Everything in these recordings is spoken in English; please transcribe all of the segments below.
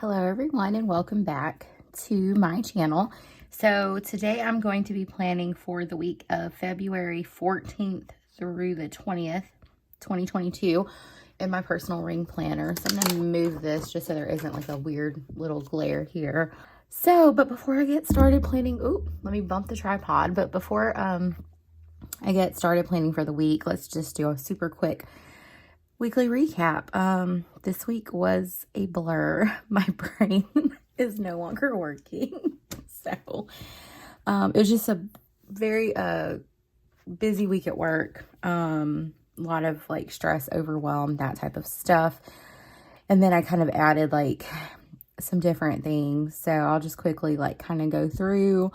Hello everyone and welcome back to my channel. So today I'm going to be planning for the week of February 14th through the 20th, 2022 in my personal ring planner. So I'm going to move this just so there isn't like a weird little glare here. So, but before I get started planning, let me bump the tripod. But before I get started planning for the week, let's just do a super quick weekly recap. This week was a blur. My brain is no longer working. So, it was just a very busy week at work. A lot of like stress, overwhelm, that type of stuff. And then I kind of added like some different things. So I'll just quickly like kind of go through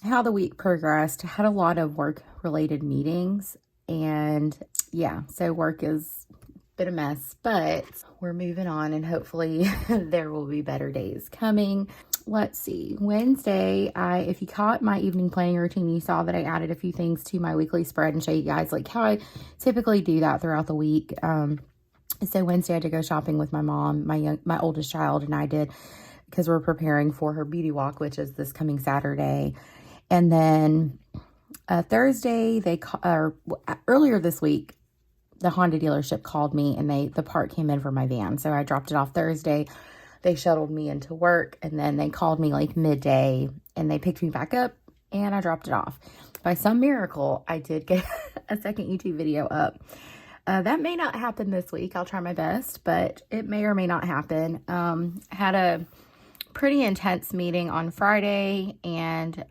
how the week progressed. I had a lot of work related meetings, and yeah, so work is a bit of a mess, but we're moving on and hopefully there will be better days coming. Let's see. Wednesday, if you caught my evening planning routine, you saw that I added a few things to my weekly spread and show you guys like how I typically do that throughout the week. So Wednesday I had to go shopping with my mom, my oldest child, and I did, because we're preparing for her beauty walk, which is this coming Saturday. And then Thursday, earlier this week, the Honda dealership called me and the part came in for my van. So I dropped it off Thursday. They shuttled me into work, and then they called me like midday and they picked me back up and I dropped it off. By some miracle, I did get a second YouTube video up. That may not happen this week. I'll try my best, but it may or may not happen. Had a pretty intense meeting on Friday, and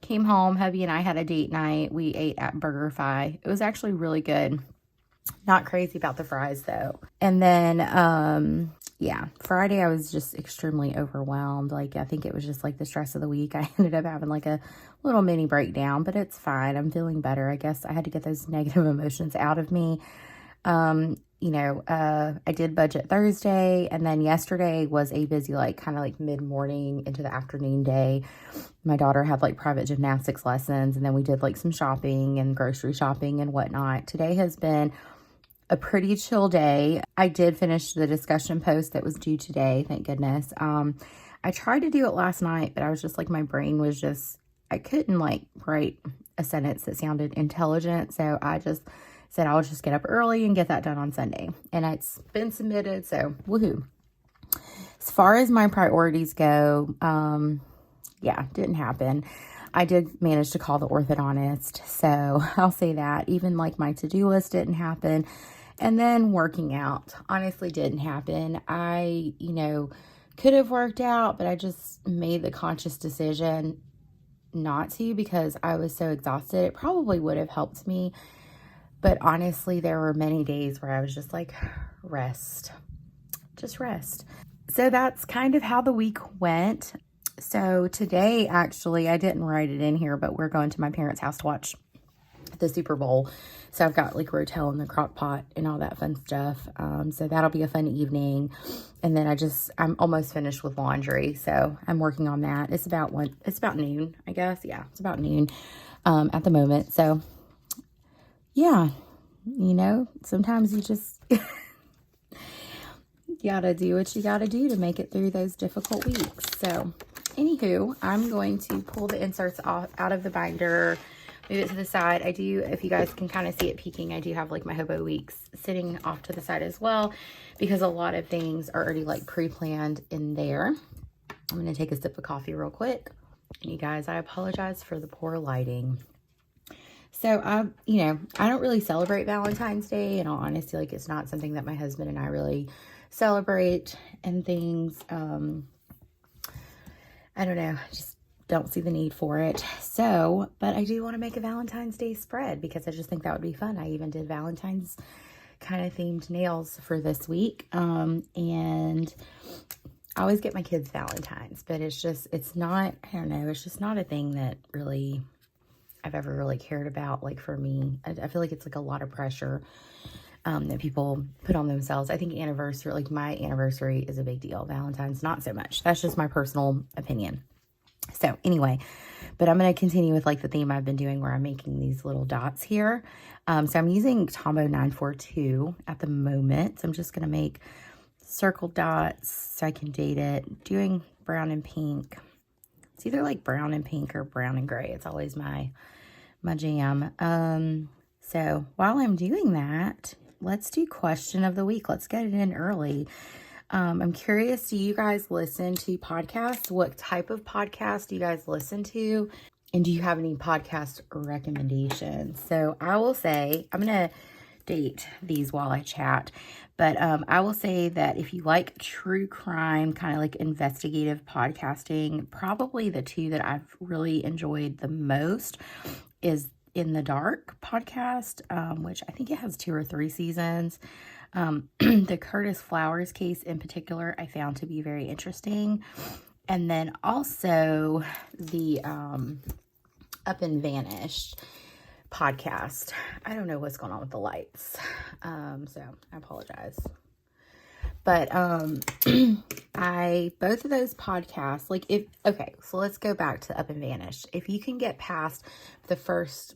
came home. Hubby and I had a date night. We ate at BurgerFi. It was actually really good. Not crazy about the fries though. And then, yeah, Friday I was just extremely overwhelmed. Like, I think it was just like the stress of the week. I ended up having like a little mini breakdown, but it's fine. I'm feeling better. I guess I had to get those negative emotions out of me. I did budget Thursday, and then yesterday was a busy, like kind of like mid-morning into the afternoon day. My daughter had like private gymnastics lessons, and then we did like some shopping and grocery shopping and whatnot. Today has been a pretty chill day. I did finish the discussion post that was due today, thank goodness. I tried to do it last night, but I was just like, my brain was just, I couldn't like write a sentence that sounded intelligent, so I just said I'll just get up early and get that done on Sunday. And it's been submitted, so woohoo. As far as my priorities go, yeah, didn't happen. I did manage to call the orthodontist, so I'll say that. Even like my to-do list didn't happen. And then working out honestly didn't happen. I, could have worked out, but I just made the conscious decision not to because I was so exhausted. It probably would have helped me. But honestly, there were many days where I was just like, just rest. So that's kind of how the week went. So today, actually, I didn't write it in here, but we're going to my parents' house to watch the Super Bowl. So I've got like rotel in the crock pot and all that fun stuff. So that'll be a fun evening. And then I'm almost finished with laundry. So I'm working on that. It's about noon, I guess. Yeah, it's about noon at the moment. So yeah, sometimes you just gotta do what you gotta do to make it through those difficult weeks. So anywho, I'm going to pull the inserts out of the binder, move it to the side. I do, if you guys can kind of see it peeking, I do have like my Hobo Weeks sitting off to the side as well, because a lot of things are already like pre-planned in there. I'm going to take a sip of coffee real quick. And you guys, I apologize for the poor lighting. So I don't really celebrate Valentine's Day. In all honesty, like it's not something that my husband and I really celebrate and things. I don't know, just don't see the need for it. So, but I do want to make a Valentine's Day spread because I just think that would be fun. I even did Valentine's kind of themed nails for this week. And I always get my kids Valentine's, but it's not a thing that really I've ever really cared about. Like for me, I feel like it's like a lot of pressure that people put on themselves. I think anniversary, like my anniversary is a big deal. Valentine's, not so much. That's just my personal opinion. So anyway, but I'm going to continue with like the theme I've been doing where I'm making these little dots here. So I'm using Tombow 942 at the moment. So I'm just going to make circle dots so I can date it. Doing brown and pink. It's either like brown and pink or brown and gray. It's always my jam. So while I'm doing that, let's do question of the week. Let's get it in early. I'm curious, do you guys listen to podcasts? What type of podcast do you guys listen to? And do you have any podcast recommendations? So I will say, I'm going to date these while I chat, but I will say that if you like true crime, kind of like investigative podcasting, probably the two that I've really enjoyed the most is In the Dark podcast, which I think it has 2 or 3 seasons. The Curtis Flowers case in particular, I found to be very interesting. And then also the Up and Vanished podcast. I don't know what's going on with the lights. So I apologize. But both of those podcasts, so let's go back to Up and Vanished. If you can get past the first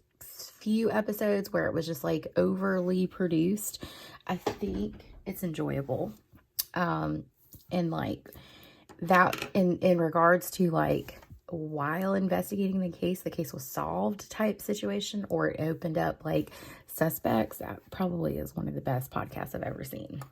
few episodes where it was just like overly produced, I think it's enjoyable. And like that in regards to like while investigating the case was solved type situation, or it opened up like suspects, that probably is one of the best podcasts I've ever seen.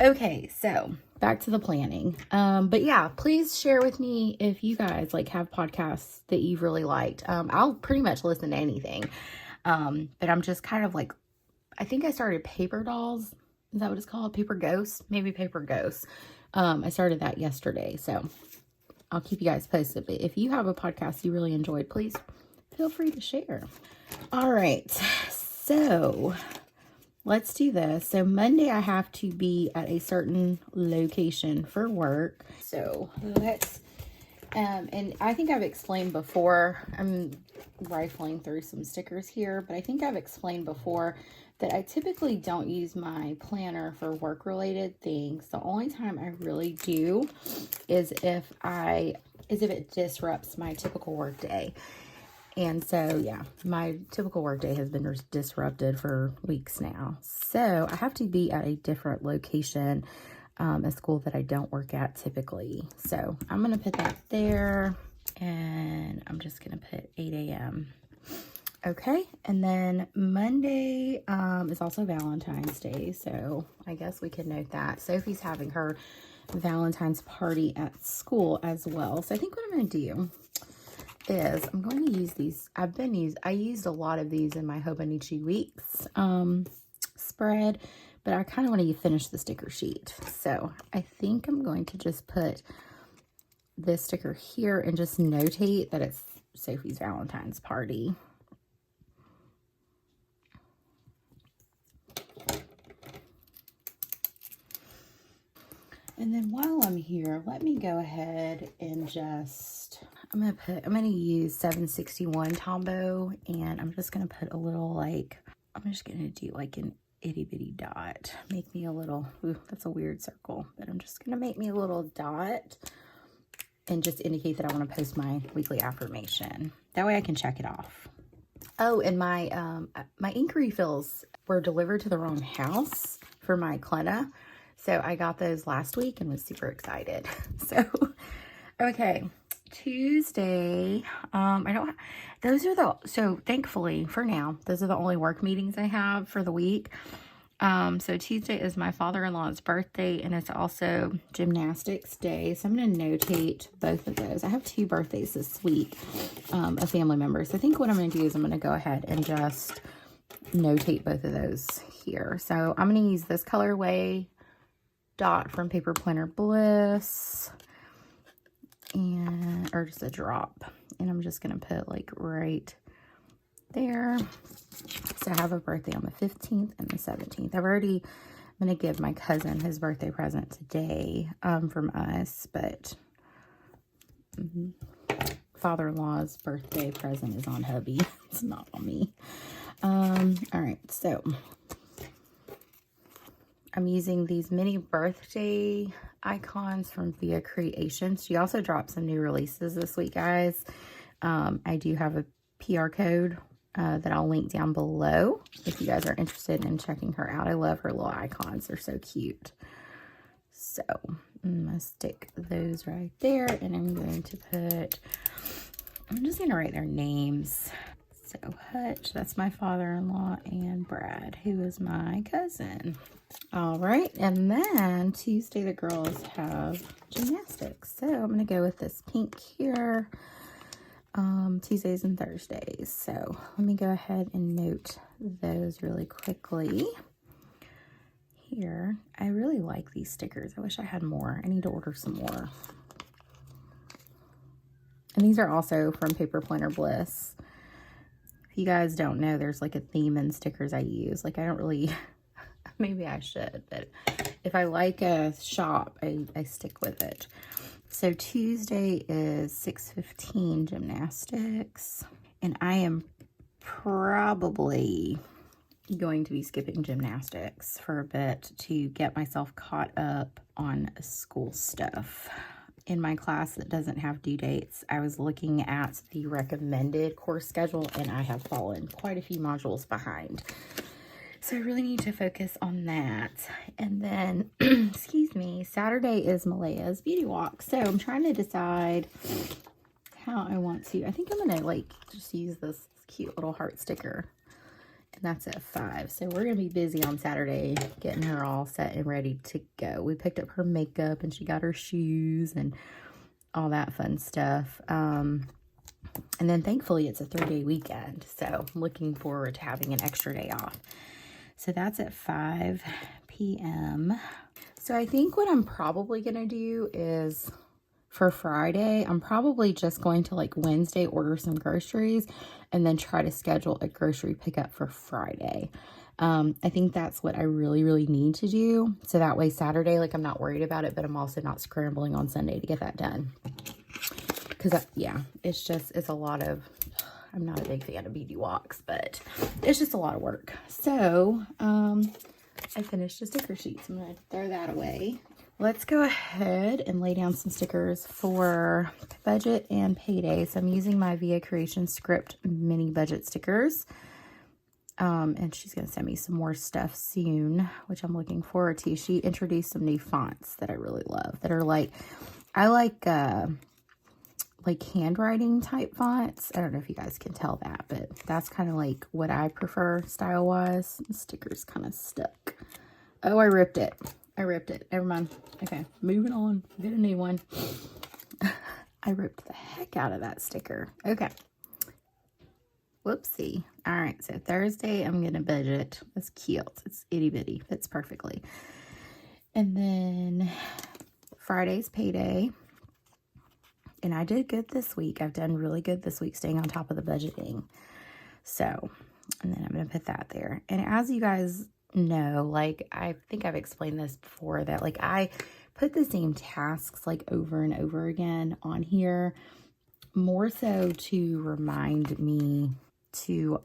Okay, so back to the planning. But yeah, please share with me if you guys like have podcasts that you've really liked. I'll pretty much listen to anything. But I'm just kind of like, I think I started Paper Dolls. Is that what it's called? Paper Ghosts? Maybe Paper Ghosts. I started that yesterday, so I'll keep you guys posted. But if you have a podcast you really enjoyed, please feel free to share. All right, so let's do this. So Monday I have to be at a certain location for work. So let's, and I think I've explained before, I'm rifling through some stickers here, but I think I've explained before that I typically don't use my planner for work related things. The only time I really do is if it disrupts my typical work day. And so, yeah, my typical workday has been disrupted for weeks now. So I have to be at a different location, a school that I don't work at typically. So I'm going to put that there, and I'm just going to put 8 a.m. Okay, and then Monday is also Valentine's Day. So I guess we could note that. Sophie's having her Valentine's party at school as well. So I think what I'm going to do is I'm going to use these. I used a lot of these in my Hobonichi Weeks spread, but I kind of want to finish the sticker sheet. So I think I'm going to just put this sticker here and just notate that it's Sophie's Valentine's party. And then while I'm here, let me go ahead and just, I'm going to use 761 Tombow, and I'm just going to put a little, like, I'm just going to do like an itty bitty dot. Make me a little, ooh, that's a weird circle, but I'm just going to make me a little dot and just indicate that I want to post my weekly affirmation. That way I can check it off. Oh, and my ink refills were delivered to the wrong house for my Clena. So I got those last week and was super excited. So, okay, Tuesday, so thankfully for now, those are the only work meetings I have for the week. So Tuesday is my father-in-law's birthday, and it's also gymnastics day. So I'm going to notate both of those. I have 2 birthdays this week of family members. I think what I'm going to do is I'm going to go ahead and just notate both of those here. So I'm going to use this colorway dot from Paper Planner Bliss, or just a drop, and I'm just gonna put like right there. So I have a birthday on the 15th and the 17th. I'm gonna give my cousin his birthday present today from us, but father-in-law's birthday present is on hubby. It's not on me. All right, so I'm using these mini birthday icons from VeeaCreations. She also dropped some new releases this week, guys. I do have a PR code that I'll link down below if you guys are interested in checking her out. I love her little icons. They're so cute. So I'm gonna stick those right there, and I'm going to put, I'm just gonna write their names. So Hutch, that's my father-in-law, and Brad, who is my cousin. All right, and then Tuesday the girls have gymnastics. So I'm gonna go with this pink here, Tuesdays and Thursdays. So let me go ahead and note those really quickly. Here, I really like these stickers. I wish I had more. I need to order some more. And these are also from Paper Planner Bliss. If you guys don't know, there's like a theme in stickers I use. Like I don't really, maybe I should, but if I like a shop, I stick with it. So Tuesday is 6:15 gymnastics, and I am probably going to be skipping gymnastics for a bit to get myself caught up on school stuff. In my class that doesn't have due dates, I was looking at the recommended course schedule, and I have fallen quite a few modules behind. So I really need to focus on that. And then, excuse me, Saturday is Malaya's beauty walk. So I'm trying to decide how I want to. I think I'm going to like just use this cute little heart sticker. And that's at 5. So we're going to be busy on Saturday getting her all set and ready to go. We picked up her makeup and she got her shoes and all that fun stuff. And then thankfully it's a 3-day weekend. So I'm looking forward to having an extra day off. So that's at 5 p.m. So I think what I'm probably going to do is for Friday, I'm probably just going to like Wednesday order some groceries and then try to schedule a grocery pickup for Friday. I think that's what I really need to do. So that way Saturday, like I'm not worried about it, but I'm also not scrambling on Sunday to get that done. Because yeah, it's a lot of, I'm not a big fan of beauty walks, but it's just a lot of work. So I finished the sticker sheets. I'm going to throw that away. Let's go ahead and lay down some stickers for budget and payday. So I'm using my VeeaCreations script mini budget stickers. And she's going to send me some more stuff soon, which I'm looking forward to. She introduced some new fonts that I really love that are like, I like handwriting type fonts. I don't know if you guys can tell that, but that's kind of like what I prefer style wise. The sticker's kind of stuck. Oh, I ripped it. Never mind. Okay, moving on. Get a new one. I ripped the heck out of that sticker. Okay. Whoopsie. All right, so Thursday I'm going to budget. That's cute. It's itty bitty. Fits perfectly. And then Friday's payday. And I did good this week. I've done really good this week staying on top of the budgeting. So, and then I'm going to put that there. And as you guys know, like I think I've explained this before, that like I put the same tasks like over and over again on here, more so to remind me to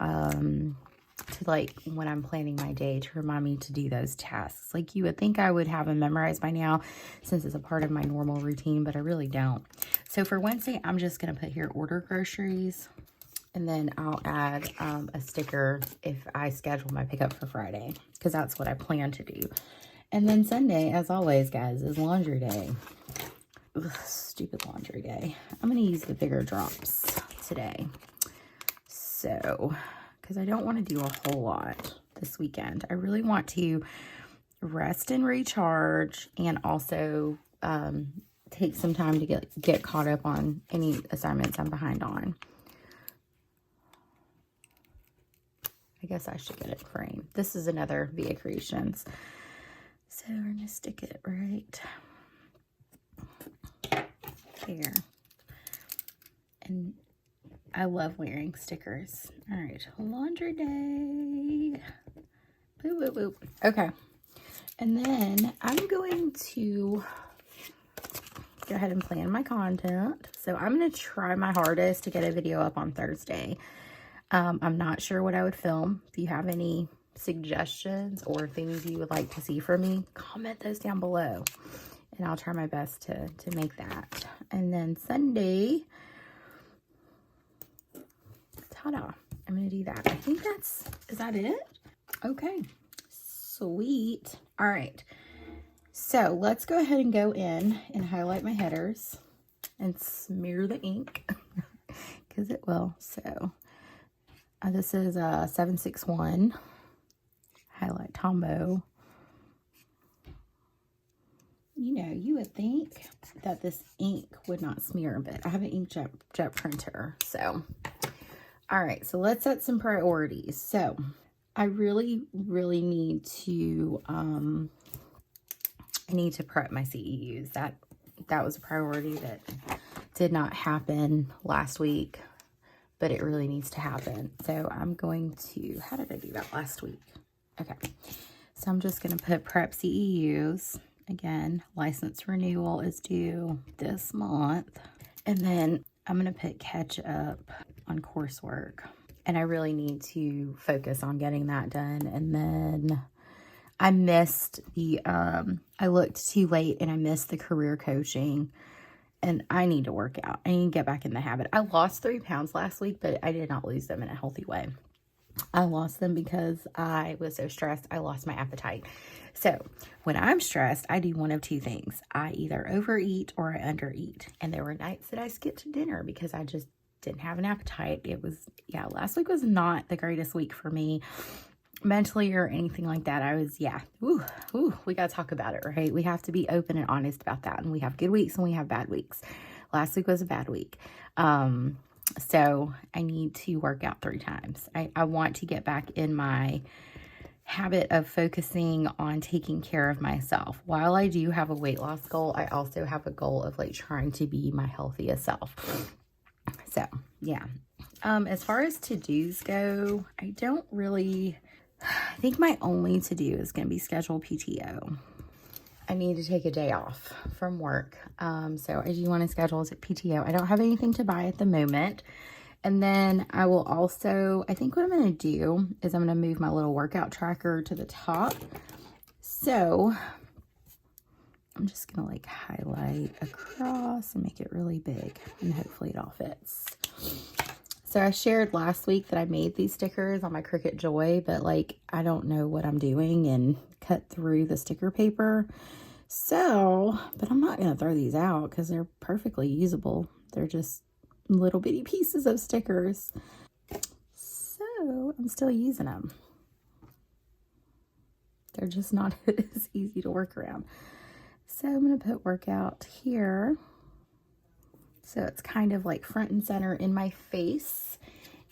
like when I'm planning my day, to remind me to do those tasks. Like you would think I would have them memorized by now since it's a part of my normal routine, but I really don't. So for Wednesday, I'm just going to put here order groceries, and then I'll add a sticker if I schedule my pickup for Friday, because that's what I plan to do. And then Sunday, as always, guys, is laundry day. Ugh, stupid laundry day. I'm going to use the bigger drops today. So, because I don't want to do a whole lot this weekend. I really want to rest and recharge, and also take some time to get caught up on any assignments I'm behind on. I guess I should get it framed. This is another VeeaCreations. So we're going to stick it right there. And I love wearing stickers. All right, laundry day. Boop, boop, boop. Okay. And then I'm going to go ahead and plan my content. So I'm going to try my hardest to get a video up on Thursday. I'm not sure what I would film. If you have any suggestions or things you would like to see from me, comment those down below, and I'll try my best to make that. And then Sunday, ta-da, I'm gonna do that. I think is that it? Okay, sweet. All right, So let's go ahead and go in and highlight my headers and smear the ink because it will. So this is a 761 highlight Tombow. You know, you would think that this ink would not smear, but I have an inkjet printer. So, all right, so let's set some priorities. So I really need to, I need to prep my CEUs. That was a priority that did not happen last week, but it really needs to happen. So I'm going to, how did I do that last week? Okay, so I'm just going to put prep CEUs. Again, license renewal is due this month. And then I'm going to put catch up on coursework. And I really need to focus on getting that done. And then I missed the, I looked too late and I missed the career coaching. And I need to work out. I need to get back in the habit. I lost 3 pounds last week, but I did not lose them in a healthy way. I lost them because I was so stressed. I lost my appetite. So when I'm stressed, I do one of two things. I either overeat or I undereat. And there were nights that I skipped dinner because I just didn't have an appetite. It was, yeah, last week was not the greatest week for me mentally or anything like that. I was, yeah, we got to talk about it, right? We have to be open and honest about that. And we have good weeks and we have bad weeks. Last week was a bad week. So I need to work out 3 times. I want to get back in my habit of focusing on taking care of myself. While I do have a weight loss goal, I also have a goal of like trying to be my healthiest self. So yeah. As far as to-dos go, I don't really, I think my only to-do is going to be schedule PTO. I need to take a day off from work. So I do want to schedule as a PTO. I don't have anything to buy at the moment. And then I will also, I think what I'm going to do is I'm going to move my little workout tracker to the top. So I'm just going to like highlight across and make it really big and hopefully it all fits. So I shared last week that I made these stickers on my Cricut Joy, but like, I don't know what I'm doing and cut through the sticker paper. So, but I'm not going to throw these out because they're perfectly usable. They're just little bitty pieces of stickers. So I'm still using them. They're just not as easy to work around. So I'm going to put workout here. So it's kind of like front and center in my face.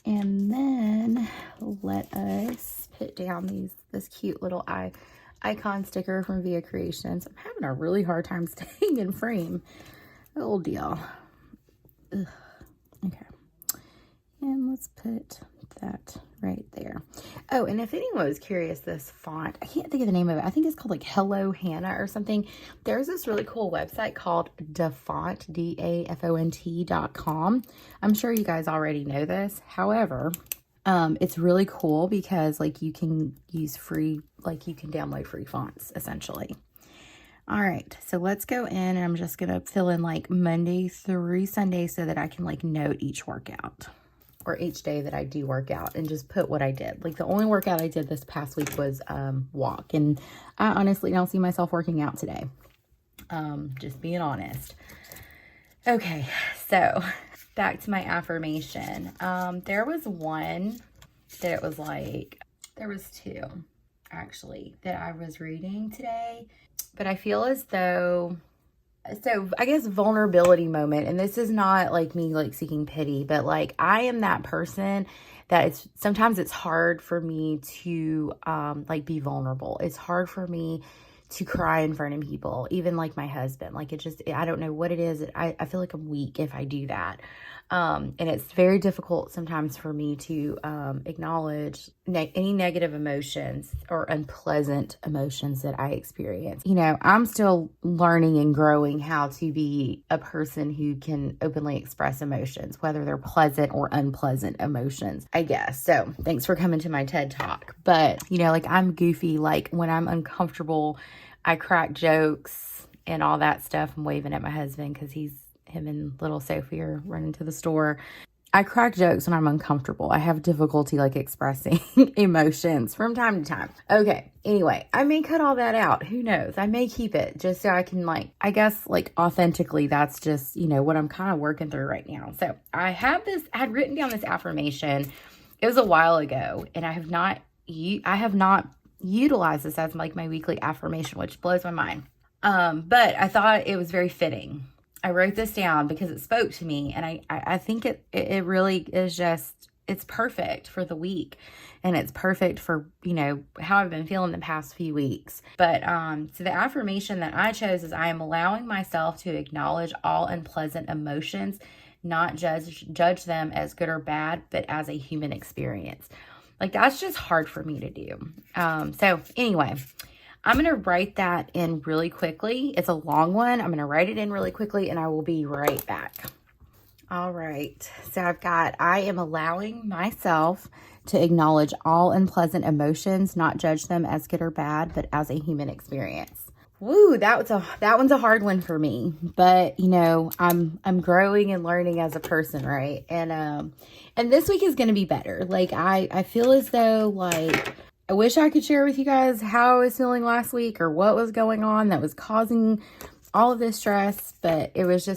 And then let us put down this cute little icon sticker from VeeaCreations. I'm having a really hard time staying in frame. Old deal. Ugh. Okay. And let's put that right there. Oh, and if anyone was curious, this font, I can't think of the name of it. I think it's called like Hello Hannah or something. There's this really cool website called Dafont, DAFONT.com. I'm sure you guys already know this. However, it's really cool because like you can use free, like you can download free fonts essentially. All right, so let's go in and I'm just going to fill in like Monday through Sunday so that I can like note each workout or each day that I do work out and just put what I did. Like the only workout I did this past week was walk, and I honestly don't see myself working out today. Just being honest. Okay, so back to my affirmation. There was one that it was like, there was 2 actually that I was reading today, but I feel as though, so I guess vulnerability moment, and this is not like me like seeking pity, but like I am that person that sometimes it's hard for me to like be vulnerable. It's hard for me to cry in front of people, even like my husband. Like it just, I don't know what it is. I feel like I'm weak if I do that. And it's very difficult sometimes for me to acknowledge any negative emotions or unpleasant emotions that I experience. You know, I'm still learning and growing how to be a person who can openly express emotions, whether they're pleasant or unpleasant emotions, I guess. So thanks for coming to my TED Talk. But, you know, like I'm goofy. Like when I'm uncomfortable, I crack jokes and all that stuff. I'm waving at my husband because him and little Sophie are running to the store. I crack jokes when I'm uncomfortable. I have difficulty like expressing emotions from time to time. Okay. Anyway, I may cut all that out. Who knows? I may keep it just so I can like, I guess like authentically, that's just, you know, what I'm kind of working through right now. So I had written down this affirmation. It was a while ago and I have not utilized this as like my weekly affirmation, which blows my mind. But I thought it was very fitting. I wrote this down because it spoke to me, and I think it really is just, it's perfect for the week, and it's perfect for, you know, how I've been feeling the past few weeks. But so the affirmation that I chose is, I am allowing myself to acknowledge all unpleasant emotions, not judge them as good or bad, but as a human experience. Like, that's just hard for me to do. So anyway, I'm going to write that in really quickly. It's a long one. I'm going to write it in really quickly and I will be right back. All right. So I've got, I am allowing myself to acknowledge all unpleasant emotions, not judge them as good or bad, but as a human experience. Woo, that one's a hard one for me, but you know, I'm growing and learning as a person, right? And this week is going to be better. Like I feel as though like, I wish I could share with you guys how I was feeling last week or what was going on that was causing all of this stress, but it was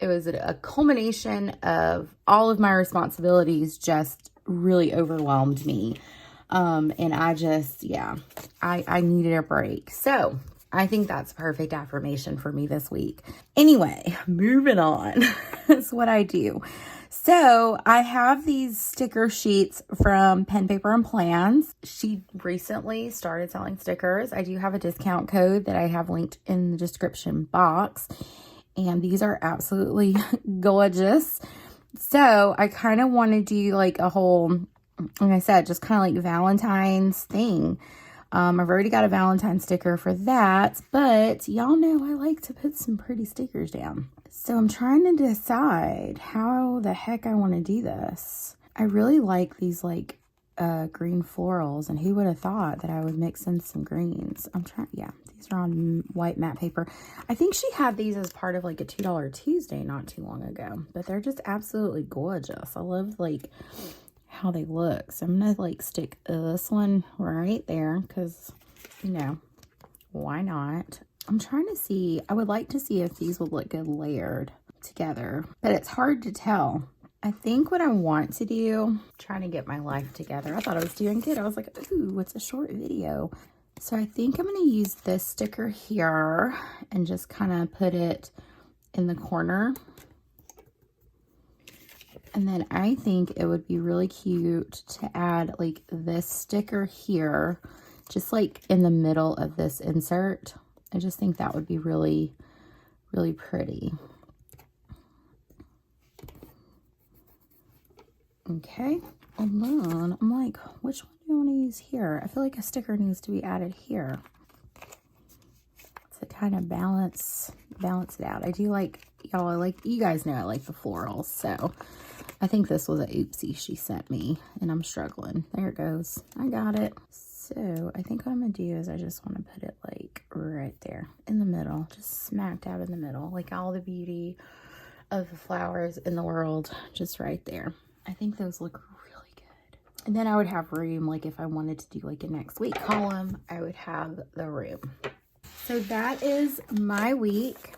a culmination of all of my responsibilities just really overwhelmed me. And I just, yeah, I needed a break. So I think that's a perfect affirmation for me this week. Anyway, moving on. That's what I do. So I have these sticker sheets from Pen, Paper, and Plans. She recently started selling stickers. I do have a discount code that I have linked in the description box. And these are absolutely gorgeous. So I kind of want to do like a whole, like I said, just kind of like Valentine's thing. I've already got a Valentine sticker for that, but y'all know I like to put some pretty stickers down. So I'm trying to decide how the heck I want to do this. I really like these like green florals, and who would have thought that I would mix in some greens. Yeah, these are on white matte paper. I think she had these as part of like a $2 Tuesday not too long ago, but they're just absolutely gorgeous. I love like how they look. So I'm gonna like stick this one right there because, you know, why not? I'm trying to see, I would like to see if these would look good layered together, but it's hard to tell. I think what I want to do, trying to get my life together. I thought I was doing good. I was like, ooh, it's a short video. So I think I'm going to use this sticker here and just kind of put it in the corner. And then I think it would be really cute to add like this sticker here, just like in the middle of this insert. I just think that would be really, really pretty. Okay, and then I'm like, which one do I want to use here? I feel like a sticker needs to be added here to kind of balance it out. I do like, y'all, you guys know I like the florals, so I think this was a oopsie she sent me, and I'm struggling. There it goes. I got it. So I think what I'm going to do is I just want to put it like right there in the middle, just smack dab in the middle, like all the beauty of the flowers in the world, just right there. I think those look really good. And then I would have room, like if I wanted to do like a next week column, I would have the room. So that is my week.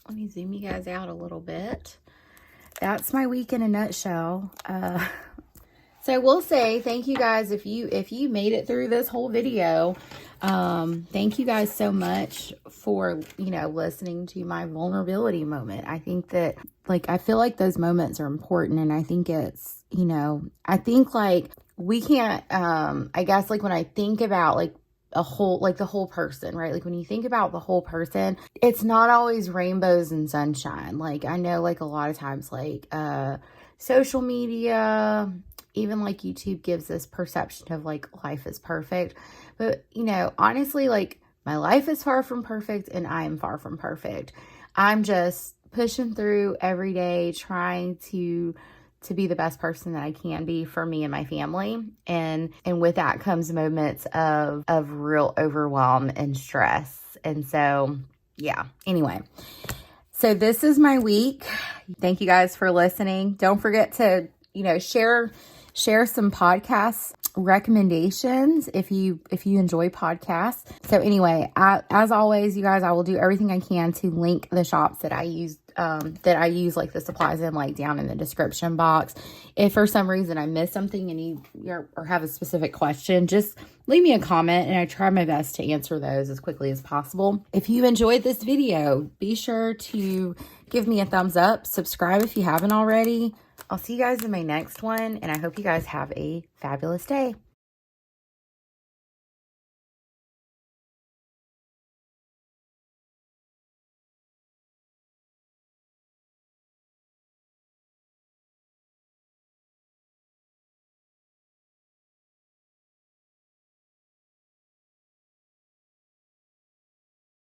Let me zoom you guys out a little bit. That's my week in a nutshell. So I will say thank you guys if you made it through this whole video. Thank you guys so much for, you know, listening to my vulnerability moment. I think that, like, I feel like those moments are important, and I think it's, you know, I think like we can't, I guess like when I think about like a whole, like the whole person, right? Like when you think about the whole person, it's not always rainbows and sunshine. Like I know like a lot of times like, social media, even like YouTube gives this perception of like life is perfect. But, you know, honestly, like my life is far from perfect and I am far from perfect. I'm just pushing through every day, trying to be the best person that I can be for me and my family. And with that comes moments of real overwhelm and stress. And so, yeah, anyway. So this is my week. Thank you guys for listening. Don't forget to, share some podcast recommendations if you enjoy podcasts. So anyway, as always, you guys, I will do everything I can to link the shops that I use like the supplies in, like down in the description box. If for some reason I miss something and you or have a specific question, just leave me a comment and I try my best to answer those as quickly as possible. If you enjoyed this video, be sure to give me a thumbs up, subscribe if you haven't already. I'll see you guys in my next one, and I hope you guys have a fabulous day.